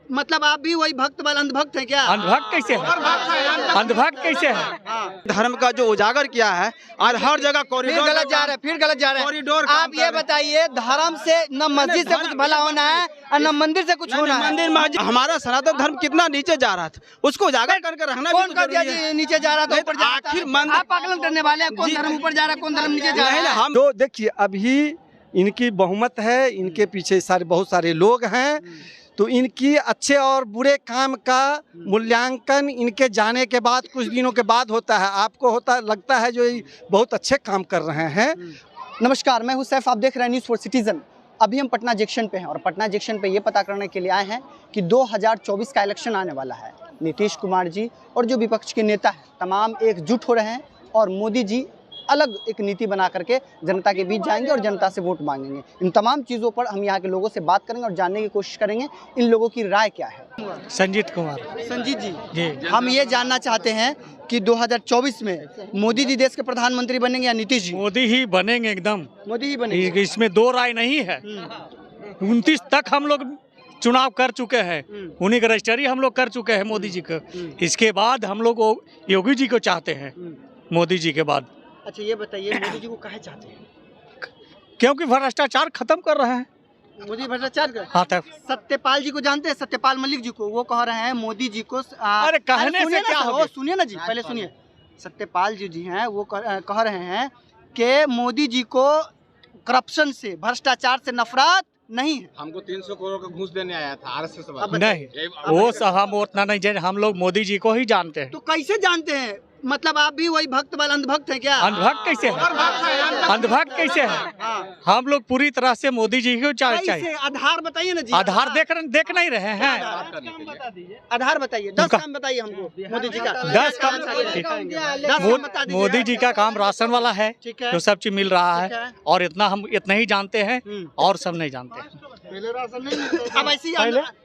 मतलब आप भी वही भक्त वाले अंधभक्त हैं क्या? अंधभक्त कैसे है? अंधभक्त कैसे है? धर्म का जो उजागर किया है और हर जगह फिर गलत जा रहे हैं, फिर गलत जा रहे हैं। कॉरिडोर आप ये बताइए, धर्म से न मस्जिद से कुछ भला होना है और न मंदिर से कुछ होना है। मंदिर मस्जिद, हमारा सनातन धर्म कितना नीचे जा रहा था, उसको उजागर करके रखना कौन कर दिया जी? नीचे जा रहा था, ऊपर जा रहा था। आखिर मंदिर आप पागल करने वाले हैं। कौन धर्म ऊपर जा रहा है, कौन धर्म नीचे जा रहा है? हम तो देखिए, अभी इनकी बहुमत है, इनके पीछे बहुत सारे लोग हैं, तो इनकी अच्छे और बुरे काम का मूल्यांकन इनके जाने के बाद कुछ दिनों के बाद होता है। आपको लगता है जो ये बहुत अच्छे काम कर रहे हैं। नमस्कार, मैं हूं सैफ, आप देख रहे हैं न्यूज़ फॉर सिटीजन। अभी हम पटना जंक्शन पे हैं और पटना जंक्शन पे ये पता करने के लिए आए हैं कि 2024 का इलेक्शन आने वाला है। नीतीश कुमार जी और जो विपक्ष के नेता हैं तमाम एकजुट हो रहे हैं और मोदी जी अलग एक नीति बना करके जनता के बीच जाएंगे और जनता से वोट मांगेंगे। इन तमाम चीज़ों पर हम यहाँ के लोगों से बात करेंगे और जानने की कोशिश करेंगे इन लोगों की राय क्या है। संजीत कुमार संजीत जी, जी, हम ये जानना चाहते हैं कि 2024 में मोदी जी देश के प्रधानमंत्री बनेंगे या नीतीश जी? मोदी ही बनेंगे, एकदम मोदी ही बनेंगे, इसमें दो राय नहीं है। 29 तक हम लोग चुनाव कर चुके हैं, उन्हीं का रजिस्ट्री हम लोग कर चुके हैं मोदी जी को। इसके बाद हम लोग योगी जी को चाहते हैं, मोदी जी के बाद। अच्छा ये बताइए, मोदी जी को काहे चाहते हैं? क्योंकि भ्रष्टाचार खत्म कर रहे हैं। मोदी भ्रष्टाचार कर? हाँ, तब सत्यपाल जी को जानते हैं? सत्यपाल मलिक जी को, वो कह रहे हैं मोदी जी को अरे कहने से क्या होगा? सुनिए ना जी, पहले सुनिए। सत्यपाल जी हैं, वो कह रहे हैं कि मोदी जी को करप्शन से, भ्रष्टाचार से नफरत नहीं है। हमको 300 करोड़ का घूस देने आया था आरएसएस वाला। नहीं, वो हम उतना नहीं जानते, हम लोग मोदी जी को ही जानते हैं। तो कैसे जानते हैं? मतलब आप भी वही भक्त वाले अंधभक्त हैं क्या? अंधभक्त कैसे है? अंधभक्त कैसे है? हम लोग पूरी तरह से मोदी जी को चाहिए। आधार बताइए ना जी। आधार देख नहीं रहे हैं। आधार बताइए, 10 काम बताइए हमको मोदी जी का। 10 काम। 10 काम बता दीजिए। मोदी जी का काम राशन वाला है, जो सब चीज मिल रहा है, और हम इतना ही जानते हैं और सब नहीं जानते। पहले राशन नहीं मिलता, अब ऐसे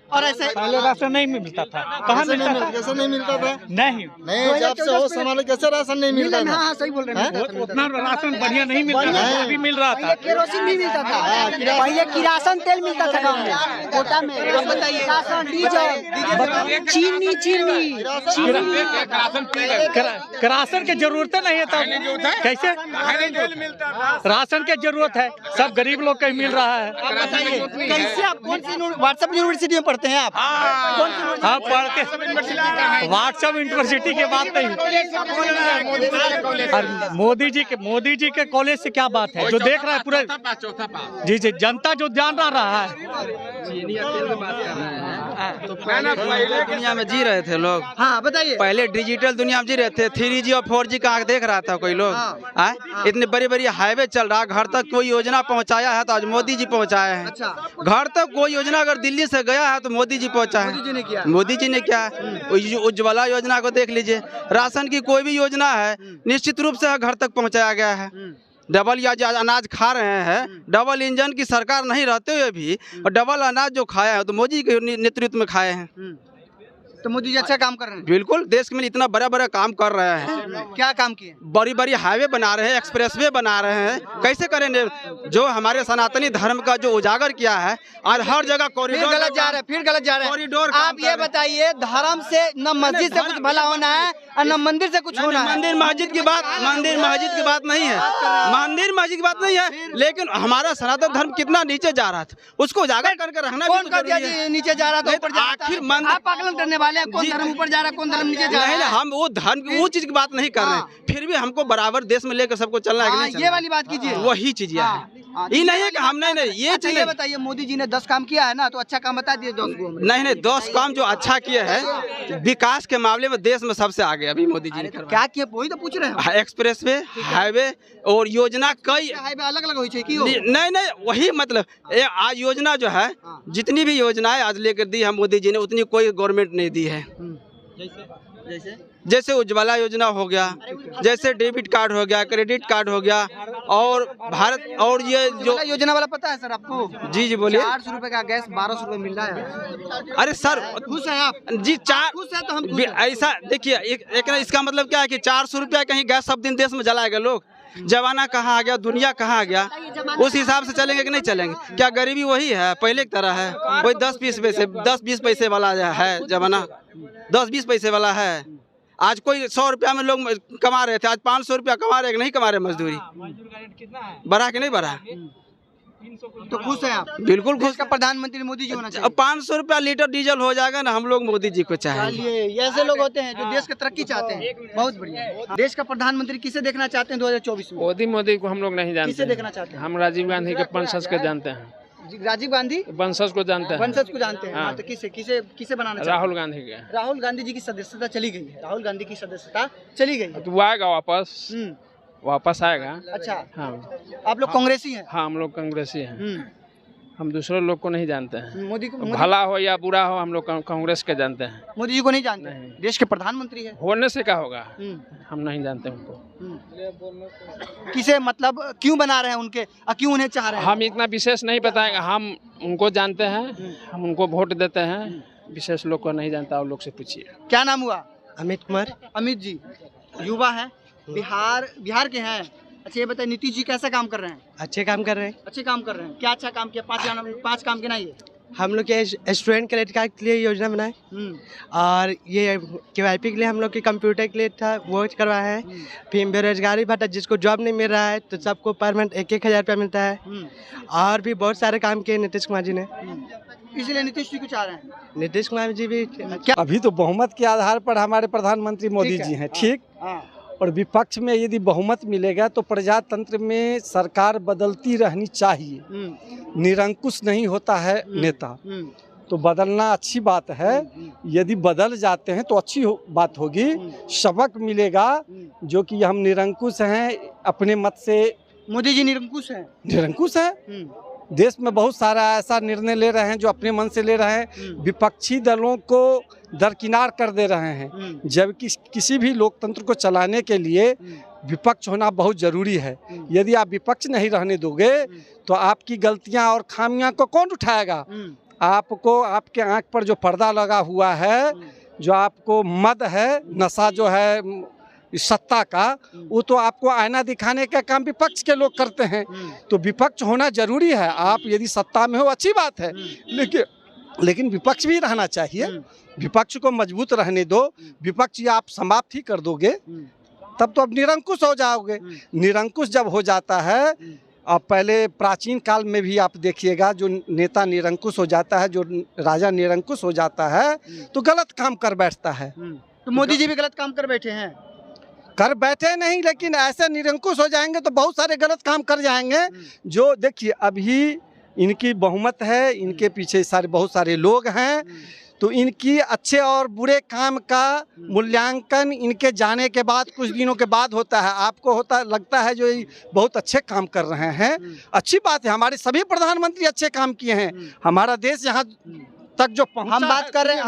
और ऐसे पहले राशन नहीं मिलता था। कहाँ मिलता था? कैसे नहीं मिलता था? नहीं, जब से हो संभाले कैसे राशन नहीं मिलता था? हाँ सही बोल रहे हैं। उतना राशन बढ़िया नहीं मिलता था, अभी मिल रहा था। केरोसिन भी मिलता था, पहले किरासन तेल मिलता था गाँव में, कोटा में। अब बताइए, राशन, डीजल, चीनी राशन की जरूरत नहीं है, तब कैसे राशन की जरूरत है? सब गरीब लोग को मिल रहा है। कैसे आप कौन सी व्हाट्सएप यूनिवर्सिटी में पढ़ते हैं आप? हाँ, पढ़ते व्हाट्सएप यूनिवर्सिटी के बात नहीं। मोदी जी के कॉलेज से क्या बात है? जो देख रहा है पूरा जी, जनता जो जान रहा है। तो पहले दुनिया में जी रहे थे लोग। हाँ बताइए। पहले डिजिटल दुनिया में जी रहे थे, 3G और 4G का देख रहा था कोई लोग। इतने बड़ी बड़ी हाईवे चल रहा, घर तक कोई योजना पहुंचाया है तो आज मोदी जी पहुंचाए हैं। अच्छा। घर तक कोई योजना अगर दिल्ली से गया है तो मोदी जी पहुंचा है। मोदी जी ने किया। उज्ज्वला योजना को देख लीजिए, राशन की कोई भी योजना है निश्चित रूप से घर तक पहुंचाया गया है। डबल या जो अनाज खा रहे हैं, डबल इंजन की सरकार नहीं रहते हुए भी और डबल अनाज जो खाया है तो मोदी के नेतृत्व में खाए हैं। तो मोदी जी अच्छा काम कर रहे हैं। बिल्कुल, देश में इतना बड़ा बड़ा काम कर रहे हैं। क्या काम किए? बड़ी बड़ी हाईवे बना रहे हैं, एक्सप्रेसवे बना रहे हैं। कैसे करेंगे? जो हमारे सनातनी धर्म का जो उजागर किया है और हर जगह कॉरिडोर गलत जा रहे हैं, फिर गलत जा रहे हैं। कॉरिडोर आप ये बताइए, धर्म से न मस्जिद से कुछ भला होना है और न मंदिर से कुछ होना है। मंदिर मस्जिद की बात नहीं है, मंदिर मस्जिद की बात नहीं है, लेकिन हमारा सनातन धर्म कितना नीचे जा रहा था, उसको उजागर करके रखना। कौन कर दिया जी? नीचे जा रहा था, ऊपर जा रहा था। आखिर आप पागल करने वाले हैं। कौन धर्म ऊपर जा रहा है, कौन धर्म नीचे जा रहा है? नहीं, हम वो धर्म वो चीज की बात नहीं कर रहे हैं, फिर भी हमको बराबर देश में लेकर सबको चलना है कि नहीं? ये वाली बात कीजिए। वही चीज है, ये नहीं है कि हम नहीं ये चीज। ये बताइए, मोदी जी ने 10 काम किया है ना, तो अच्छा काम बता दिए 10 को। नहीं, 10 काम जो अच्छा किए हैं, विकास के मामले में देश में सबसे आगे अभी मोदी जी ने क्या किया वही तो पूछ रहे हैं। एक्सप्रेसवे, हाईवे और योजना कई हाईवे अलग अलग हुई चाहिए। नहीं, वही मतलब आज योजना जो है, जितनी भी योजनाएं आज लेकर दी है मोदी जी ने, उतनी कोई गवर्नमेंट नहीं दी है। जैसे उज्ज्वला योजना हो गया, जैसे डेबिट कार्ड हो गया, क्रेडिट कार्ड हो गया, और भारत और ये जो योजना वाला पता है सर आपको? जी बोलिए। 400 रुपए का गैस 1200 रुपए मिल रहा है। अरे सर, खुश है आप? जी, खुश है तो हम ऐसा देखिए, एक इसका मतलब क्या है कि 400 रुपया कहीं गैस सब दिन देश में जलाएगा लोग? जमाना कहाँ आ गया, दुनिया कहाँ आ गया, उस हिसाब से चलेंगे कि नहीं चलेंगे। क्या गरीबी वही है, पहले की तरह है? वही 10-20 पैसे वाला है जमाना, 10-20 पैसे वाला है। आज कोई 100 रुपया में लोग कमा रहे थे, आज 500 रुपया कमा रहे, नहीं कमा रहे मजदूरी। बढ़ा कि नहीं बढ़ा? तो खुश हैं आप? बिल्कुल खुश। का प्रधानमंत्री मोदी जी होना चाहिए। अब 500 रुपया लीटर डीजल हो जाएगा ना, हम लोग मोदी जी को चाहेंगे। चलिए, ये ऐसे लोग होते हैं जो देश की तरक्की चाहते हैं। बहुत बढ़िया। देश का प्रधानमंत्री किसे देखना चाहते हैं 2024 में? मोदी को हम लोग नहीं जानते। किसे देखना चाहते हैं? हम राजीव गांधी के वंशज को जानते हैं। राजीव गांधी वंशज को जानते हैं। वंशज को जानते हैं। हाँ। तो किसे बनाना चाहते हैं? राहुल गांधी के। राहुल गांधी जी की सदस्यता चली गई है। राहुल गांधी की सदस्यता चली गई है। तो वो आएगा वापस आएगा। अच्छा, हाँ, आप लोग कांग्रेसी हैं? हाँ, हम लोग कांग्रेसी हैं। हम दूसरे लोग को नहीं जानते हैं। मोदी को भला हो या बुरा हो, हम लोग कांग्रेस के जानते हैं। मोदी जी को नहीं जानते? नहीं। देश के प्रधानमंत्री है। होने से क्या होगा, हम नहीं जानते उनको। किसे मतलब क्यों बना रहे हैं उनके, क्यों उन्हें चाह रहे हैं? हम इतना विशेष नहीं बताएंगे। हम उनको जानते हैं, हम उनको वोट देते हैं। विशेष लोग को नहीं जानता, और लोग से पूछिए। क्या नाम हुआ? अमित कुमार। अमित जी युवा है, बिहार के हैं। अच्छा, ये बताइए नीतीश जी कैसा काम कर रहे हैं? अच्छे काम कर रहे हैं। अच्छे काम कर रहे हैं। क्या अच्छा काम किया? 5 काम गिनाइए। हम लोग के स्टूडेंट क्रेडिट कार्ड के लिए योजना बनाए, और ये KYP के लिए हम लोग के कंप्यूटर के लिए था, वो करवाया है। फिर बेरोजगारी भत्ता, जिसको जॉब नहीं मिल रहा है तो सबको पर मंथ 1-1 हज़ार रुपया मिलता है। और भी बहुत सारे काम किए नीतीश कुमार जी ने, इसलिए नीतीश जी को चाह रहे हैं। नीतीश कुमार जी भी क्या? अभी तो बहुमत के आधार पर हमारे प्रधानमंत्री मोदी जी हैं, ठीक। और विपक्ष में यदि बहुमत मिलेगा तो प्रजातंत्र में सरकार बदलती रहनी चाहिए, निरंकुश नहीं होता है नेता। तो बदलना अच्छी बात है, यदि बदल जाते हैं तो अच्छी बात होगी, सबक मिलेगा। जो कि हम निरंकुश हैं अपने मत से। मोदी जी निरंकुश हैं? निरंकुश है। देश में बहुत सारा ऐसा निर्णय ले रहे हैं जो अपने मन से ले रहे हैं, विपक्षी दलों को दरकिनार कर दे रहे हैं। जबकि किसी भी लोकतंत्र को चलाने के लिए विपक्ष होना बहुत ज़रूरी है। यदि आप विपक्ष नहीं रहने दोगे तो आपकी गलतियां और खामियां को कौन उठाएगा? आपको, आपके आंख पर जो पर्दा लगा हुआ है, जो आपको मद है, नशा जो है सत्ता का, वो तो आपको आईना दिखाने का काम विपक्ष के लोग करते हैं। तो विपक्ष होना जरूरी है। आप यदि सत्ता में हो अच्छी बात है, लेकिन विपक्ष भी रहना चाहिए। विपक्ष को मजबूत रहने दो। विपक्ष आप समाप्त ही कर दोगे तब तो अब निरंकुश हो जाओगे। निरंकुश जब हो जाता है, अब पहले प्राचीन काल में भी आप देखिएगा, जो नेता निरंकुश हो जाता है, जो राजा निरंकुश हो जाता है तो गलत काम कर बैठता है। तो मोदी जी भी गलत काम कर बैठे हैं? कर बैठे नहीं, लेकिन ऐसे निरंकुश हो जाएंगे तो बहुत सारे गलत काम कर जाएंगे। जो देखिए, अभी इनकी बहुमत है, इनके पीछे बहुत सारे लोग हैं। तो इनकी अच्छे और बुरे काम का मूल्यांकन इनके जाने के बाद, कुछ दिनों के बाद होता है। आपको लगता है जो बहुत अच्छे काम कर रहे हैं, अच्छी बात है। हमारे सभी प्रधानमंत्री अच्छे काम किए हैं। हमारा देश यहाँ तक जो पहुंचा, हम बात कर रहे हैं,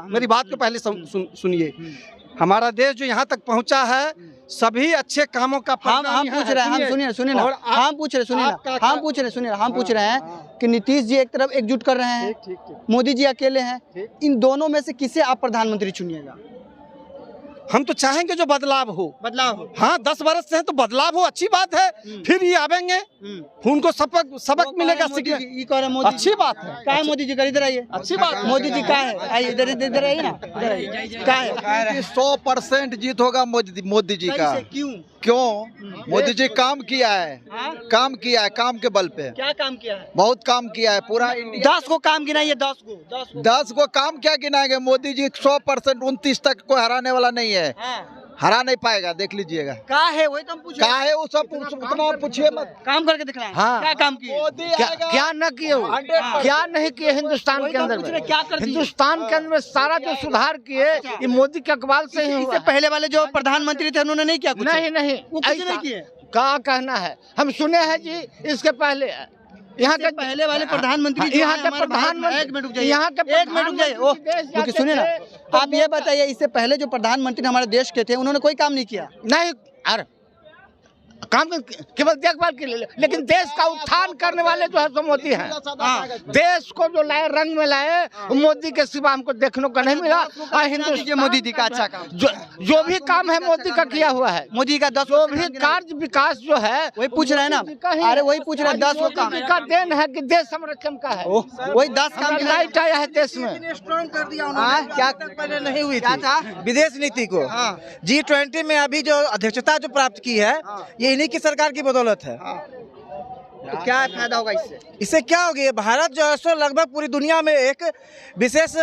मेरी बात को पहले सुनिए। हमारा देश जो यहाँ तक पहुँचा है, सभी अच्छे कामों का हम पूछ रहे हैं, हम सुनिए ना, हम पूछ रहे हैं कि नीतीश जी एक तरफ एकजुट कर रहे हैं, मोदी जी अकेले हैं। इन दोनों में से किसे आप प्रधानमंत्री चुनिएगा? हम तो चाहेंगे जो बदलाव हो। हाँ, 10 वर्ष से है तो बदलाव हो, अच्छी बात है। फिर ये आवेंगे, उनको सबक मिलेगा, अच्छी बात है। क्या है मोदी जी का? इधर आइए। अच्छी बात। मोदी जी क्या है? आइए इधर आइए ना, क्या है? 100% जीत होगा मोदी जी का। क्यों? मोदी जी काम किया है, काम के बल पे। क्या काम किया है? बहुत काम किया है पूरा इंडिया। 10 को काम गिनाइए। 10 को काम क्या गिनाएंगे? मोदी जी 100% 29 तक कोई हराने वाला नहीं है। हरा नहीं पाएगा, देख लीजिएगा। क्या है वही तो हम पूछ रहे हैं। क्या है वो सब उतना पूछिए मत। काम करके दिखना है। हाँ। क्या काम किए? क्या न किए हो, क्या नहीं किए हिंदुस्तान के अंदर में? क्या कर हिंदुस्तान के अंदर में सारा जो सुधार किए ये मोदी के अकबाल से ही हुआ। इससे पहले वाले जो प्रधानमंत्री थे उन्होंने नहीं किया कुछ? नहीं, वो कुछ नहीं किए। क्या कहना है? हम सुने हैं जी, इसके पहले यहाँ के पहले वाले प्रधानमंत्री, यहाँ के प्रधानमंत्री, एक मिनट रुक जाइए, यहाँ के एक मिनट रुक जाइए। ओह, रुकिए, सुनिए ना, आप ये बताइए, इससे पहले जो प्रधानमंत्री हमारे देश के थे उन्होंने कोई काम नहीं किया? नहीं। अरे काम केवल देखभाल के लिए, लेकिन देश का उत्थान करने वाले जो है सो मोदी हैं। देश को जो लाए, रंग में लाए, मोदी के सिवा हमको देखने को नहीं मिला। और हिंदुस्तान मोदी जी का अच्छा काम, जो भी काम है मोदी का किया हुआ है। मोदी का 10 जो भी कार्य विकास जो है वही पूछ रहे हैं ना, अरे वही पूछ रहे हैं 10 वो काम का देन है कि देश संरक्षण का है। वही 10 काम लाइट आया है देश में। स्ट्रॉन्ग कर दिया क्या पहले नहीं हुई क्या थी था? विदेश नीति को। G20 में अभी जो अध्यक्षता जो प्राप्त की है ये इन्हीं की सरकार की बदौलत है। तो क्या फायदा होगा इससे? इससे क्या होगी, भारत जो है सो लगभग पूरी दुनिया में एक विशेष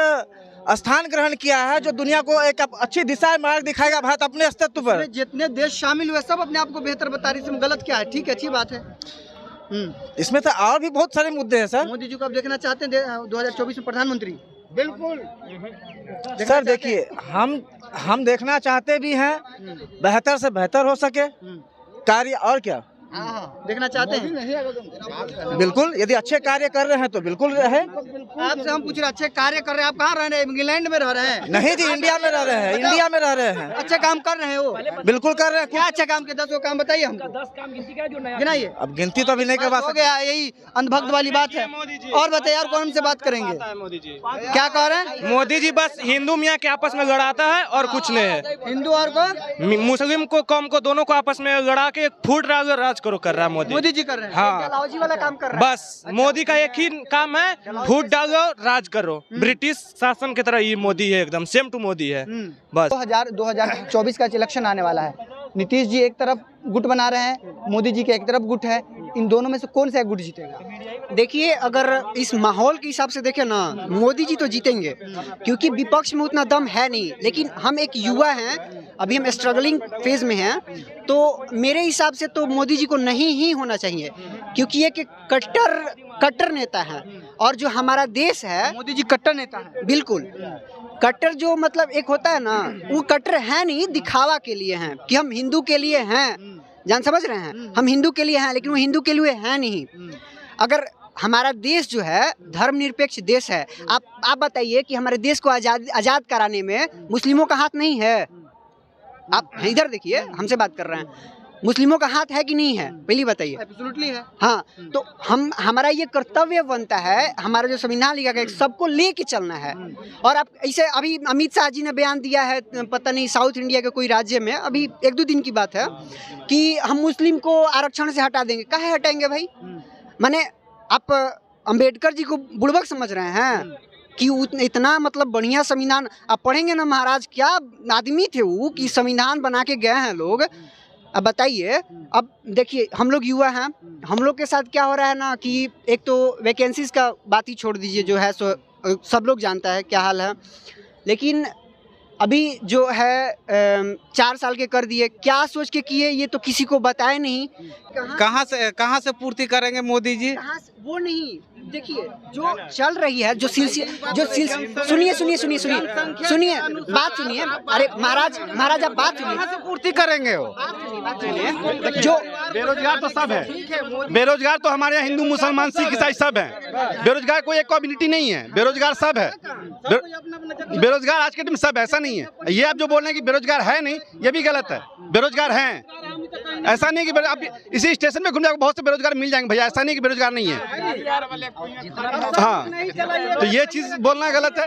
स्थान ग्रहण किया है, जो दुनिया को एक अच्छी दिशा मार्ग दिखाएगा भारत अपने अस्तित्व पर। जितने देश शामिल हुए सब अपने आप को बेहतर बता रही, इसमें गलत क्या है? ठीक है, अच्छी बात है। इसमें तो और भी बहुत सारे मुद्दे हैं सर। मोदी जी को आप देखना चाहते हैं 2024 में प्रधानमंत्री? बिल्कुल सर देखिए, हम देखना चाहते भी हैं बेहतर से बेहतर हो सके कार्य, और क्या देखना चाहते हैं? बिल्कुल, यदि अच्छे कार्य कर रहे हैं तो बिल्कुल रहे। आपसे हम पूछ रहे हैं, अच्छे कार्य कर रहे हैं, आप कहाँ रह रहे हैं? इंग्लैंड में रह रहे हैं? नहीं जी, इंडिया में रह रहे हैं, इंडिया में रह रहे हैं। अच्छे काम कर रहे हैं वो? बिल्कुल कर रहे हैं। क्या अच्छा काम के 10 वो काम बताइए हमको। 10 काम गिनाइए। अब गिनती तो अभी नहीं करवा हो गया, यही अंधभक्त वाली बात है। और बताइए, और कौन से बात करेंगे? क्या कह रहे हैं? मोदी जी बस हिंदू मियाँ के आपस में लड़ाता है और कुछ नहीं है। हिंदू और को मुस्लिम को, कौम को, दोनों को आपस में लड़ा के फूट राज करो कर रहा है मोदी जी कर रहे हैं। हाँ। लाहौजी वाला काम कर रहे हैं। बस मोदी का एक ही काम है, फूट डालो राज करो। ब्रिटिश शासन की तरह ये मोदी है, एकदम सेम टू मोदी है। बस 2024 का इलेक्शन आने वाला है। नीतीश जी एक तरफ गुट बना रहे हैं, मोदी जी के एक तरफ गुट है। इन दोनों में से कौन सा गुट जीतेगा? देखिए, अगर इस माहौल के हिसाब से देखें ना, मोदी जी तो जीतेंगे, क्योंकि विपक्ष में उतना दम है नहीं। लेकिन हम एक युवा हैं, अभी हम स्ट्रगलिंग फेज में हैं, तो मेरे हिसाब से तो मोदी जी को नहीं ही होना चाहिए, क्योंकि एक कट्टर नेता है। और जो हमारा देश है, मोदी जी कट्टर नेता है। बिल्कुल कट्टर, जो मतलब एक होता है ना, वो कट्टर है नहीं, दिखावा के लिए हैं कि हम हिंदू के लिए हैं। जान समझ रहे हैं, हम हिंदू के लिए हैं, लेकिन वो हिंदू के लिए है नहीं। अगर हमारा देश जो है धर्मनिरपेक्ष देश है, आप बताइए कि हमारे देश को आजाद कराने में मुस्लिमों का हाथ नहीं है? आप इधर देखिए, हमसे बात कर रहे हैं, मुस्लिमों का हाथ है कि नहीं है? पहली बताइए। एब्सोल्युटली है। हाँ, तो हमारा ये कर्तव्य बनता है, हमारा जो संविधान लिखा गया सबको लेके चलना है। और आप ऐसे, अभी अमित शाह जी ने बयान दिया है, पता नहीं साउथ इंडिया के कोई राज्य में, अभी 1-2 दिन की बात है, कि हम मुस्लिम को आरक्षण से हटा देंगे। काहे हटाएंगे भाई? माने आप अंबेडकर जी को बुड़बक समझ रहे हैं कि इतना मतलब बढ़िया संविधान आप पढ़ेंगे ना महाराज, क्या आदमी थे वो कि संविधान बना के गए हैं लोग। अब बताइए, अब देखिए, हम लोग युवा हैं, हम लोग के साथ क्या हो रहा है ना, कि एक तो वैकेंसीज का बात ही छोड़ दीजिए, जो है सो सब लोग जानता है क्या हाल है। लेकिन अभी जो है 4 साल के कर दिए, क्या सोच के किए ये तो किसी को बताए नहीं। कहाँ से पूर्ति करेंगे मोदी जी? वो नहीं, देखिए जो चल रही है, सुनिए बात सुनिए। अरे महाराज आप बात सुनिए। कहाँ से पूर्ति करेंगे वो? जो बेरोजगार तो सब है, बेरोजगार तो हमारे यहाँ हिंदू मुसलमान सिख ईसाई सब है। बेरोजगार कोई एक कम्युनिटी नहीं है, बेरोजगार सब है। बेरोजगार आज के टाइम सब, ऐसा नहीं है। ये आप जो बोल रहे हैं कि बेरोजगार है नहीं, ये भी गलत है। बेरोजगार हैं, ऐसा नहीं कि आप इसी स्टेशन में घूम जाओगे बहुत से बेरोजगार मिल जाएंगे भैया, ऐसा नहीं कि बेरोजगार नहीं है। हाँ, तो ये चीज बोलना गलत है।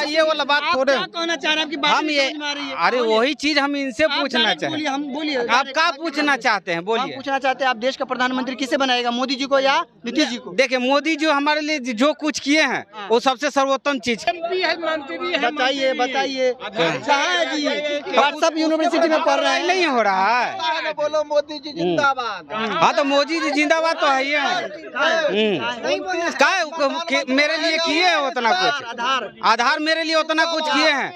ये वाला बात थोड़े कहना चाह रहे हैं कि हम ये, अरे वही चीज हम इनसे पूछना चाहते हैं। हम बोलिए, आप क्या पूछना चाहते हैं? बोलिए। पूछना चाहते हैं, आप देश का प्रधानमंत्री किसे बनाएगा, मोदी जी को या नीतीश जी को? देखिए, मोदी जो हमारे लिए जो कुछ किए हैं वो सबसे सर्वोत्तम चीज। बताइए व्हाट्सएप यूनिवर्सिटी में पढ़ रहे हैं, नहीं हो रहा है। बोलो मोदी जी जिंदाबाद। हाँ, तो मोदी जी जिंदाबाद तो है ही है। क्या मेरे लिए किए हैं उतना कुछ? आधार मेरे लिए उतना कुछ किए हैं।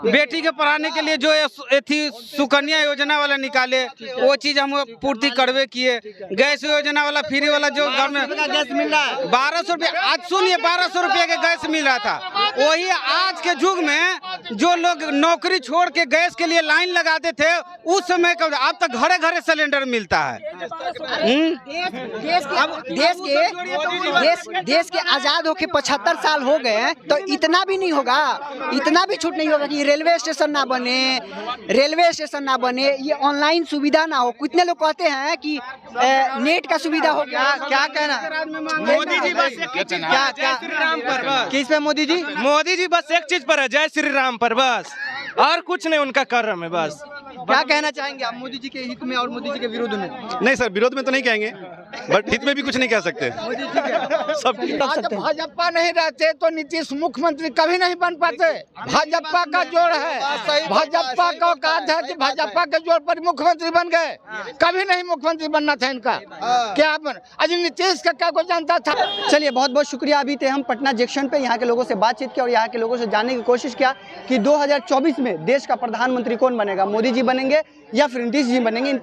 बेटी के पढ़ाने के लिए जो सुकन्या योजना वाला निकाले, वो चीज हम पूर्ति करवे किए। गैस योजना वाला फ्री वाला जो घर में गैस मिल रहा है 1200 रुपया, आज सुनिए 1200 रुपया के गैस मिल रहा था, वही आज के युग में जो लोग नौकरी छोड़ के गैस के लिए लाइन लगाते थे उस समय का, अब तक घरे घरे सिलेंडर मिलता है। देश के आजाद होके 75 साल हो गए हैं, तो इतना भी नहीं होगा, इतना भी छूट नहीं होगा कि रेलवे स्टेशन ना बने, ये ऑनलाइन सुविधा ना हो। कितने लोग कहते हैं कि नेट का सुविधा हो गया। क्या कहना मोदी जी बस एक चीज क्या श्री राम पर बस, किस पे मोदी जी बस एक चीज पर है, जय श्री राम पर बस, और कुछ नहीं उनका कर्म है बस। क्या कहना चाहेंगे आप मोदी जी के हित में और मोदी जी के विरोध में? नहीं सर, विरोध में तो नहीं कहेंगे, बट हित में भी कुछ नहीं कह सकते। सब भाजपा नहीं रहते तो नीतीश मुख्यमंत्री कभी नहीं बन पाते। भाजपा का जोड़ है, भाजपा का औकात है कि भाजपा के जोड़ पर मुख्यमंत्री बन गए, कभी नहीं मुख्यमंत्री बनना था इनका। क्या आज नीतीश का क्या कोई जानता था? चलिए, बहुत बहुत शुक्रिया। अभी थे हम पटना जंक्शन पे, यहाँ के लोगों से बातचीत की और यहाँ के लोगों से जानने की कोशिश किया कि 2024 में देश का प्रधानमंत्री कौन बनेगा, मोदी जी बनेंगे या फिर नीतीश जी बनेंगे। इन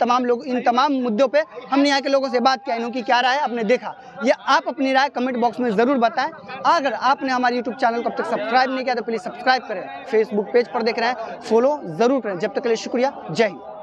तमाम मुद्दों पे हमने यहाँ के लोगों से बात किया, इनकी क्या राय आपने देखा, ये आप अपनी राय कमेंट बॉक्स में जरूर बताएं। अगर आपने हमारे यूट्यूब चैनल को अब तक सब्सक्राइब नहीं किया तो प्लीज सब्सक्राइब करें। फेसबुक पेज पर देख रहे हैं, फॉलो जरूर करें। जब तक के लिए शुक्रिया, जय हिंद।